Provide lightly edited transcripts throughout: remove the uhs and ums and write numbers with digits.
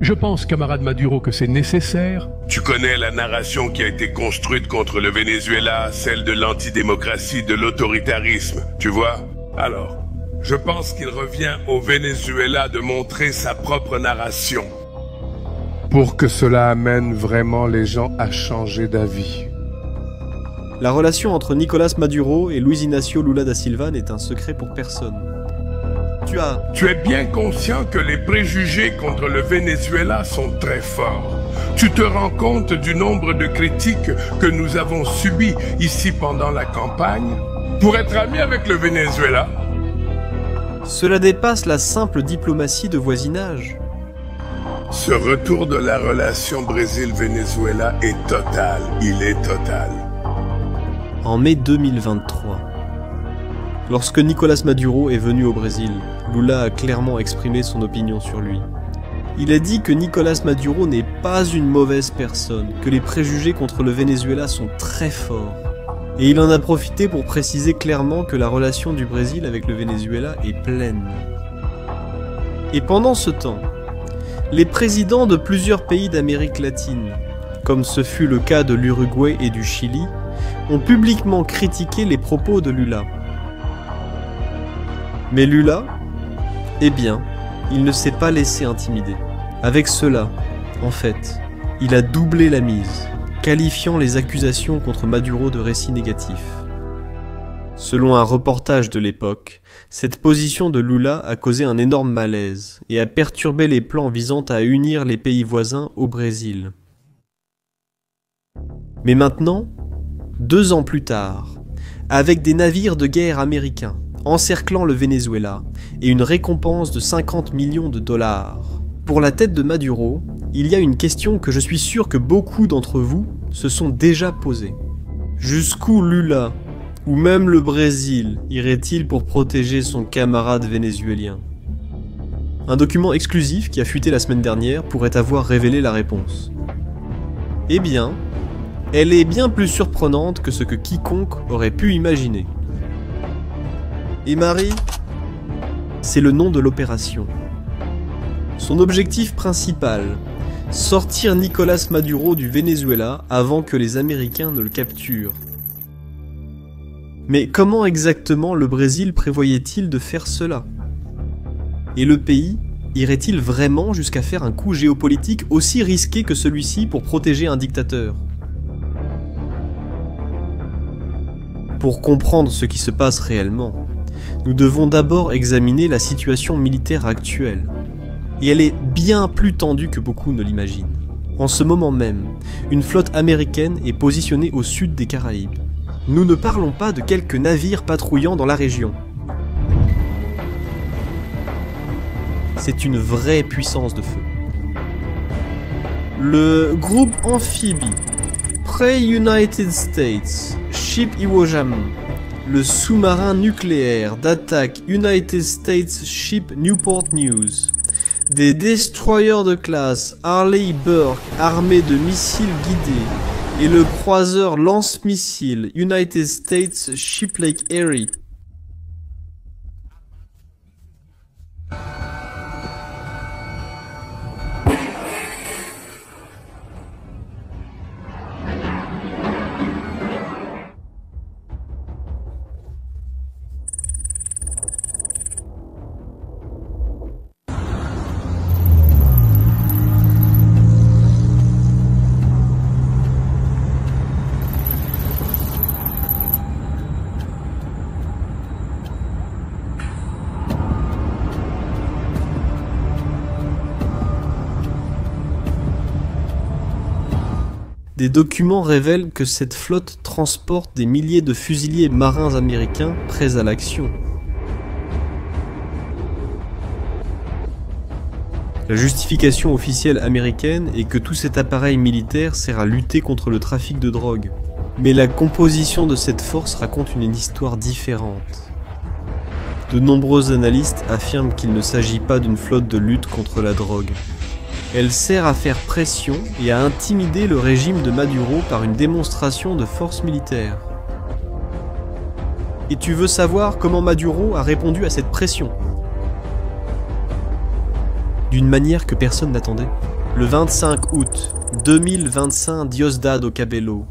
Je pense, camarade Maduro, que c'est nécessaire. Tu connais la narration qui a été construite contre le Venezuela, celle de l'antidémocratie, de l'autoritarisme, tu vois? Alors, je pense qu'il revient au Venezuela de montrer sa propre narration. Pour que cela amène vraiment les gens à changer d'avis. La relation entre Nicolás Maduro et Luis Inácio Lula da Silva n'est un secret pour personne. Tu es bien conscient que les préjugés contre le Venezuela sont très forts. Tu te rends compte du nombre de critiques que nous avons subies ici pendant la campagne pour être amis avec le Venezuela? Cela dépasse la simple diplomatie de voisinage. Ce retour de la relation Brésil-Venezuela est total, il est total. En mai 2023, lorsque Nicolás Maduro est venu au Brésil, Lula a clairement exprimé son opinion sur lui. Il a dit que Nicolás Maduro n'est pas une mauvaise personne, que les préjugés contre le Venezuela sont très forts. Et il en a profité pour préciser clairement que la relation du Brésil avec le Venezuela est pleine. Et pendant ce temps, les présidents de plusieurs pays d'Amérique latine, comme ce fut le cas de l'Uruguay et du Chili, ont publiquement critiqué les propos de Lula. Mais Lula, eh bien, il ne s'est pas laissé intimider. Avec cela, en fait, il a doublé la mise, qualifiant les accusations contre Maduro de récits négatifs. Selon un reportage de l'époque, cette position de Lula a causé un énorme malaise et a perturbé les plans visant à unir les pays voisins au Brésil. Mais maintenant, 2 ans plus tard, avec des navires de guerre américains encerclant le Venezuela et une récompense de 50 millions de dollars. Pour la tête de Maduro, il y a une question que je suis sûr que beaucoup d'entre vous se sont déjà posées. Jusqu'où Lula, ou même le Brésil, irait-il pour protéger son camarade vénézuélien? Un document exclusif qui a fuité la semaine dernière pourrait avoir révélé la réponse. Eh bien, elle est bien plus surprenante que ce que quiconque aurait pu imaginer. Et Marie, c'est le nom de l'opération. Son objectif principal, sortir Nicolás Maduro du Venezuela avant que les Américains ne le capturent. Mais comment exactement le Brésil prévoyait-il de faire cela? Et le pays irait-il vraiment jusqu'à faire un coup géopolitique aussi risqué que celui-ci pour protéger un dictateur? Pour comprendre ce qui se passe réellement, nous devons d'abord examiner la situation militaire actuelle. Et elle est bien plus tendue que beaucoup ne l'imaginent. En ce moment même, une flotte américaine est positionnée au sud des Caraïbes. Nous ne parlons pas de quelques navires patrouillant dans la région. C'est une vraie puissance de feu. Le groupe amphibie Pre-United States Ship Iwo Jima, le sous-marin nucléaire d'attaque United States Ship Newport News, des destroyers de classe Harley Burke armés de missiles guidés et le croiseur lance-missiles United States Ship Lake Erie. Des documents révèlent que cette flotte transporte des milliers de fusiliers marins américains prêts à l'action. La justification officielle américaine est que tout cet appareil militaire sert à lutter contre le trafic de drogue. Mais la composition de cette force raconte une histoire différente. De nombreux analystes affirment qu'il ne s'agit pas d'une flotte de lutte contre la drogue. Elle sert à faire pression et à intimider le régime de Maduro par une démonstration de force militaire. Et tu veux savoir comment Maduro a répondu à cette pression? d'une manière que personne n'attendait. Le 25 août 2025, Diosdado Cabello,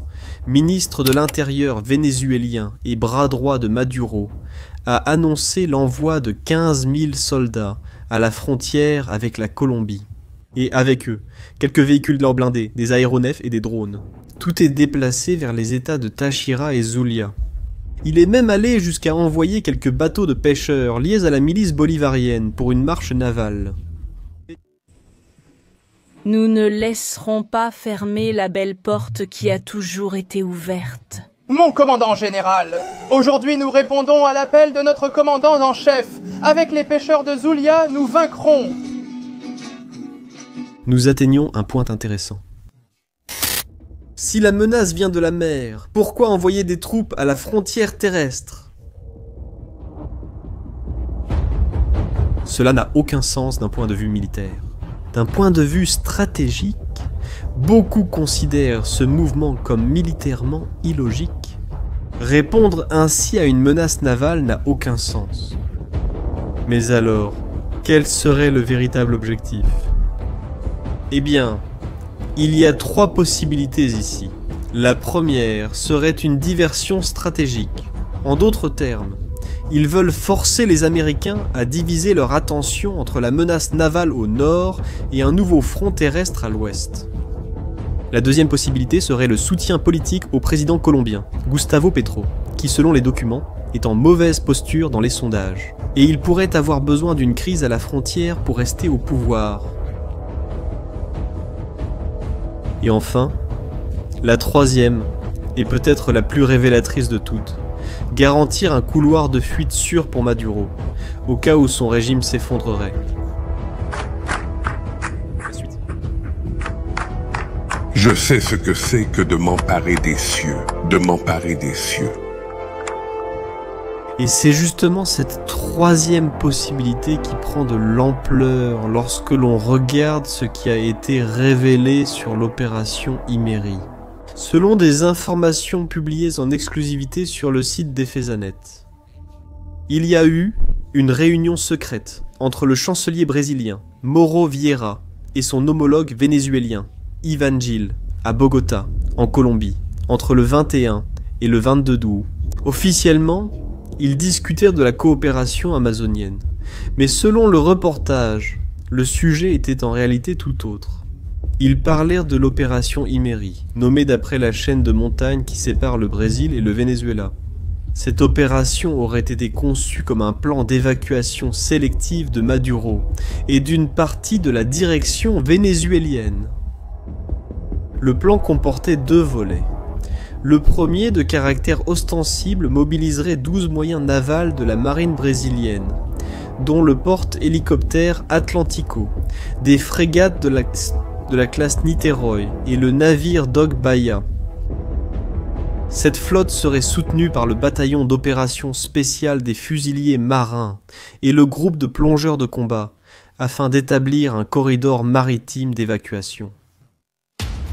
ministre de l'Intérieur vénézuélien et bras droit de Maduro, a annoncé l'envoi de 15 000 soldats à la frontière avec la Colombie. Et avec eux, quelques véhicules de leurs blindés, des aéronefs et des drones. Tout est déplacé vers les états de Táchira et Zulia. Il est même allé jusqu'à envoyer quelques bateaux de pêcheurs liés à la milice bolivarienne pour une marche navale. Nous ne laisserons pas fermer la belle porte qui a toujours été ouverte. Mon commandant général, aujourd'hui nous répondons à l'appel de notre commandant en chef. Avec les pêcheurs de Zulia, nous vaincrons. Nous atteignons un point intéressant. Si la menace vient de la mer, pourquoi envoyer des troupes à la frontière terrestre? Cela n'a aucun sens d'un point de vue militaire. D'un point de vue stratégique, beaucoup considèrent ce mouvement comme militairement illogique. Répondre ainsi à une menace navale n'a aucun sens. Mais alors, quel serait le véritable objectif? Eh bien, il y a 3 possibilités ici. La première serait une diversion stratégique. En d'autres termes, ils veulent forcer les Américains à diviser leur attention entre la menace navale au nord et un nouveau front terrestre à l'ouest. La deuxième possibilité serait le soutien politique au président colombien, Gustavo Petro, qui selon les documents est en mauvaise posture dans les sondages. Et il pourrait avoir besoin d'une crise à la frontière pour rester au pouvoir. Et enfin, la troisième, et peut-être la plus révélatrice de toutes, garantir un couloir de fuite sûr pour Maduro, au cas où son régime s'effondrerait. Je sais ce que c'est que de m'emparer des cieux, de m'emparer des cieux. Et c'est justement cette troisième possibilité qui prend de l'ampleur lorsque l'on regarde ce qui a été révélé sur l'opération Imeri. Selon des informations publiées en exclusivité sur le site d'Efezanet, il y a eu une réunion secrète entre le chancelier brésilien Mauro Vieira et son homologue vénézuélien Ivan Gil à Bogota, en Colombie, entre le 21 et le 22 août. Officiellement, ils discutèrent de la coopération amazonienne, mais selon le reportage, le sujet était en réalité tout autre. Ils parlèrent de l'opération Imeri, nommée d'après la chaîne de montagnes qui sépare le Brésil et le Venezuela. Cette opération aurait été conçue comme un plan d'évacuation sélective de Maduro et d'une partie de la direction vénézuélienne. Le plan comportait 2 volets. Le premier, de caractère ostensible, mobiliserait 12 moyens navals de la marine brésilienne, dont le porte-hélicoptère Atlantico, des frégates de la classe Niterói et le navire Dog Bahia. Cette flotte serait soutenue par le bataillon d'opérations spéciales des fusiliers marins et le groupe de plongeurs de combat, afin d'établir un corridor maritime d'évacuation.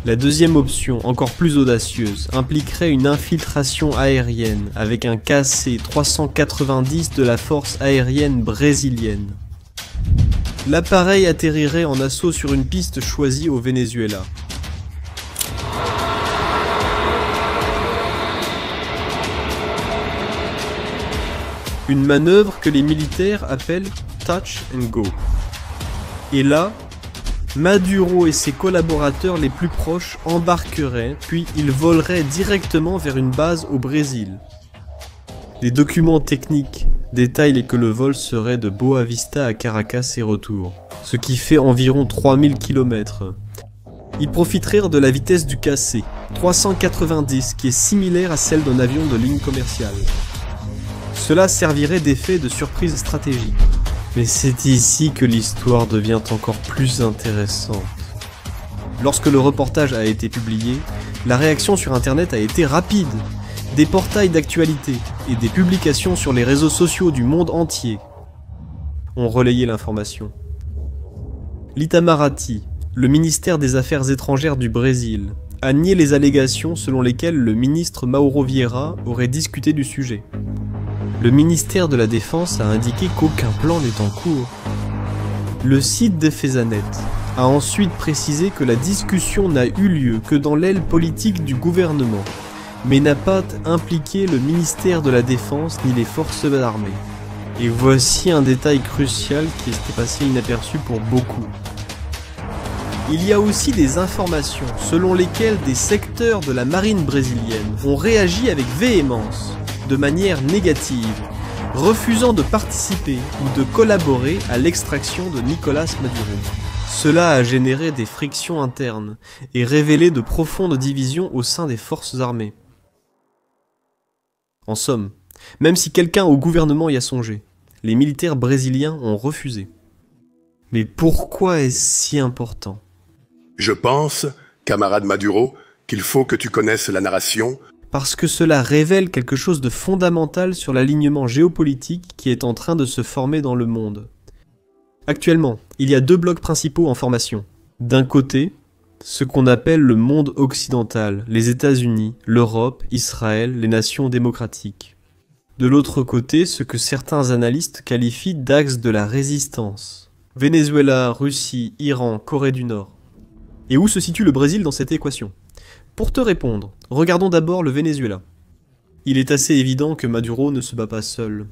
La deuxième option, encore plus audacieuse, impliquerait une infiltration aérienne avec un KC-390 de la force aérienne brésilienne. L'appareil atterrirait en assaut sur une piste choisie au Venezuela. Une manœuvre que les militaires appellent Touch and Go. Et là, Maduro et ses collaborateurs les plus proches embarqueraient, puis ils voleraient directement vers une base au Brésil. Les documents techniques détaillent que le vol serait de Boa Vista à Caracas et retour, ce qui fait environ 3000 km. Ils profiteraient de la vitesse du KC, 390, qui est similaire à celle d'un avion de ligne commerciale. Cela servirait d'effet de surprise stratégique. Mais c'est ici que l'histoire devient encore plus intéressante. Lorsque le reportage a été publié, la réaction sur internet a été rapide. Des portails d'actualité et des publications sur les réseaux sociaux du monde entier ont relayé l'information. L'Itamaraty, le ministère des Affaires étrangères du Brésil, a nié les allégations selon lesquelles le ministre Mauro Vieira aurait discuté du sujet. Le ministère de la Défense a indiqué qu'aucun plan n'est en cours. Le site d'Efezanet a ensuite précisé que la discussion n'a eu lieu que dans l'aile politique du gouvernement, mais n'a pas impliqué le ministère de la Défense ni les forces armées. Et voici un détail crucial qui est passé inaperçu pour beaucoup. Il y a aussi des informations selon lesquelles des secteurs de la marine brésilienne ont réagi avec véhémence, de manière négative, refusant de participer ou de collaborer à l'extraction de Nicolás Maduro. Cela a généré des frictions internes et révélé de profondes divisions au sein des forces armées. En somme, même si quelqu'un au gouvernement y a songé, les militaires brésiliens ont refusé. Mais pourquoi est-ce si important ? Je pense, camarade Maduro, qu'il faut que tu connaisses la narration. Parce que cela révèle quelque chose de fondamental sur l'alignement géopolitique qui est en train de se former dans le monde. Actuellement, il y a deux blocs principaux en formation. D'un côté, ce qu'on appelle le monde occidental, les États-Unis, l'Europe, Israël, les nations démocratiques. De l'autre côté, ce que certains analystes qualifient d'axe de la résistance. Venezuela, Russie, Iran, Corée du Nord. Et où se situe le Brésil dans cette équation ? Pour te répondre, regardons d'abord le Venezuela. Il est assez évident que Maduro ne se bat pas seul.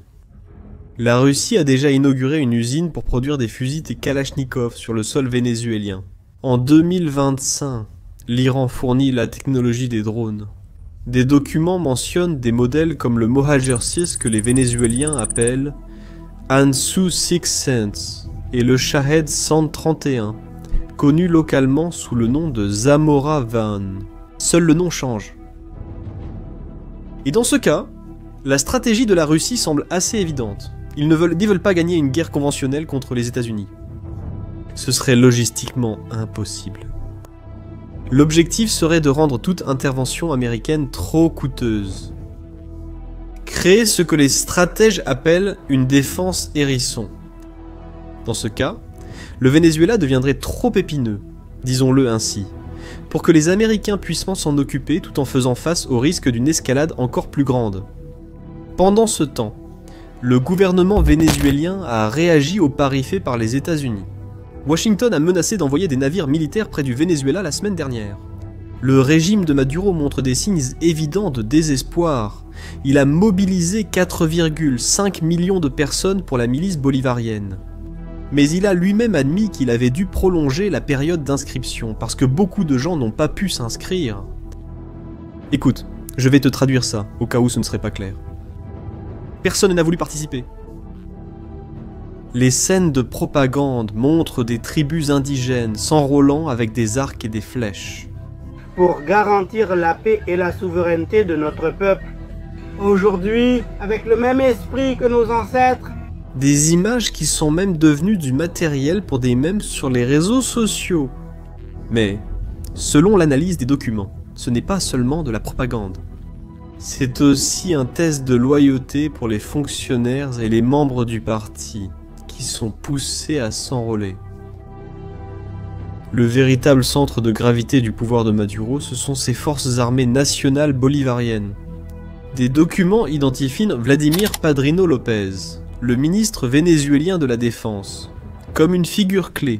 La Russie a déjà inauguré une usine pour produire des fusils et Kalachnikov sur le sol vénézuélien. En 2025, l'Iran fournit la technologie des drones. Des documents mentionnent des modèles comme le Mohajer 6 que les Vénézuéliens appellent Ansu 6 Cents et le Shahed 131, connu localement sous le nom de Zamora Van. Seul le nom change. Et dans ce cas, la stratégie de la Russie semble assez évidente. Ils ne veulent pas gagner une guerre conventionnelle contre les États-Unis. Ce serait logistiquement impossible. L'objectif serait de rendre toute intervention américaine trop coûteuse. Créer ce que les stratèges appellent une défense hérisson. Dans ce cas, le Venezuela deviendrait trop épineux, disons-le ainsi, pour que les Américains puissent s'en occuper tout en faisant face au risque d'une escalade encore plus grande. Pendant ce temps, le gouvernement vénézuélien a réagi au pari fait par les États-Unis. Washington a menacé d'envoyer des navires militaires près du Venezuela la semaine dernière. Le régime de Maduro montre des signes évidents de désespoir. Il a mobilisé 4,5 millions de personnes pour la milice bolivarienne. Mais il a lui-même admis qu'il avait dû prolonger la période d'inscription parce que beaucoup de gens n'ont pas pu s'inscrire. Écoute, je vais te traduire ça, au cas où ce ne serait pas clair. Personne n'a voulu participer. Les scènes de propagande montrent des tribus indigènes s'enrôlant avec des arcs et des flèches. Pour garantir la paix et la souveraineté de notre peuple. Aujourd'hui, avec le même esprit que nos ancêtres. Des images qui sont même devenues du matériel pour des mèmes sur les réseaux sociaux. Mais, selon l'analyse des documents, ce n'est pas seulement de la propagande. C'est aussi un test de loyauté pour les fonctionnaires et les membres du parti, qui sont poussés à s'enrôler. Le véritable centre de gravité du pouvoir de Maduro, ce sont ses forces armées nationales bolivariennes. Des documents identifient Vladimir Padrino López, le ministre vénézuélien de la Défense, comme une figure clé.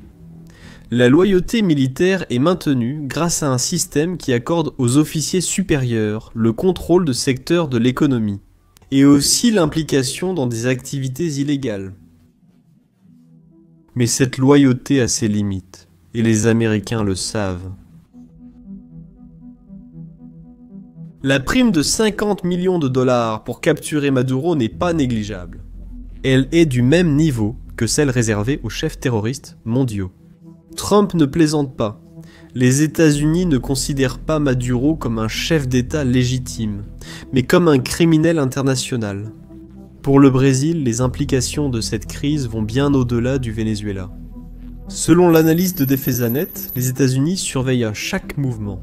La loyauté militaire est maintenue grâce à un système qui accorde aux officiers supérieurs le contrôle de secteurs de l'économie, et aussi l'implication dans des activités illégales. Mais cette loyauté a ses limites, et les Américains le savent. La prime de 50 millions de dollars pour capturer Maduro n'est pas négligeable. Elle est du même niveau que celle réservée aux chefs terroristes mondiaux. Trump ne plaisante pas. Les États-Unis ne considèrent pas Maduro comme un chef d'État légitime, mais comme un criminel international. Pour le Brésil, les implications de cette crise vont bien au-delà du Venezuela. Selon l'analyse de Defezanet, les États-Unis surveillent à chaque mouvement.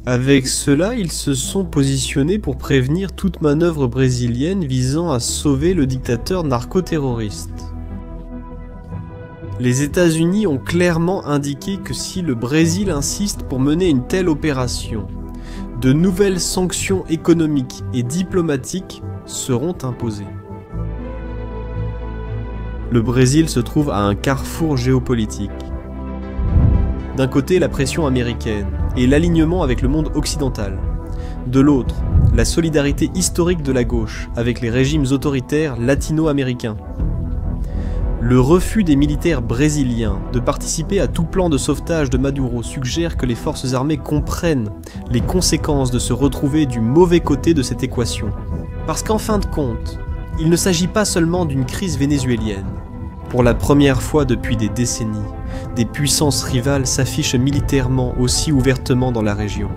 Avec cela, ils se sont positionnés pour prévenir toute manœuvre brésilienne visant à sauver le dictateur narcoterroriste. Les États-Unis ont clairement indiqué que si le Brésil insiste pour mener une telle opération, de nouvelles sanctions économiques et diplomatiques seront imposées. Le Brésil se trouve à un carrefour géopolitique. D'un côté, la pression américaine et l'alignement avec le monde occidental. De l'autre, la solidarité historique de la gauche avec les régimes autoritaires latino-américains. Le refus des militaires brésiliens de participer à tout plan de sauvetage de Maduro suggère que les forces armées comprennent les conséquences de se retrouver du mauvais côté de cette équation. Parce qu'en fin de compte, il ne s'agit pas seulement d'une crise vénézuélienne. Pour la première fois depuis des décennies, des puissances rivales s'affichent militairement aussi ouvertement dans la région.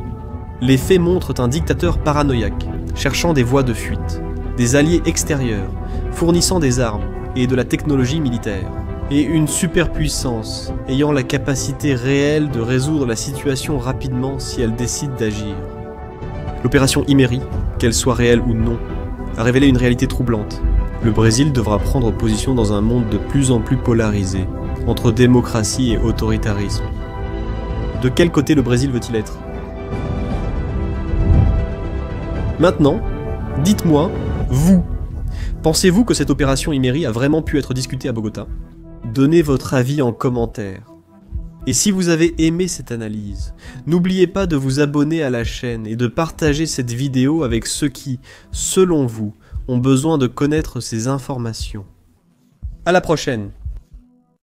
Les faits montrent un dictateur paranoïaque, cherchant des voies de fuite, des alliés extérieurs, fournissant des armes et de la technologie militaire, et une superpuissance ayant la capacité réelle de résoudre la situation rapidement si elle décide d'agir. L'opération Imery, qu'elle soit réelle ou non, a révélé une réalité troublante. Le Brésil devra prendre position dans un monde de plus en plus polarisé, entre démocratie et autoritarisme. De quel côté le Brésil veut-il être ? Maintenant, dites-moi, vous, pensez-vous que cette opération Imery a vraiment pu être discutée à Bogota ? Donnez votre avis en commentaire. Et si vous avez aimé cette analyse, n'oubliez pas de vous abonner à la chaîne et de partager cette vidéo avec ceux qui, selon vous, ont besoin de connaître ces informations. À la prochaine!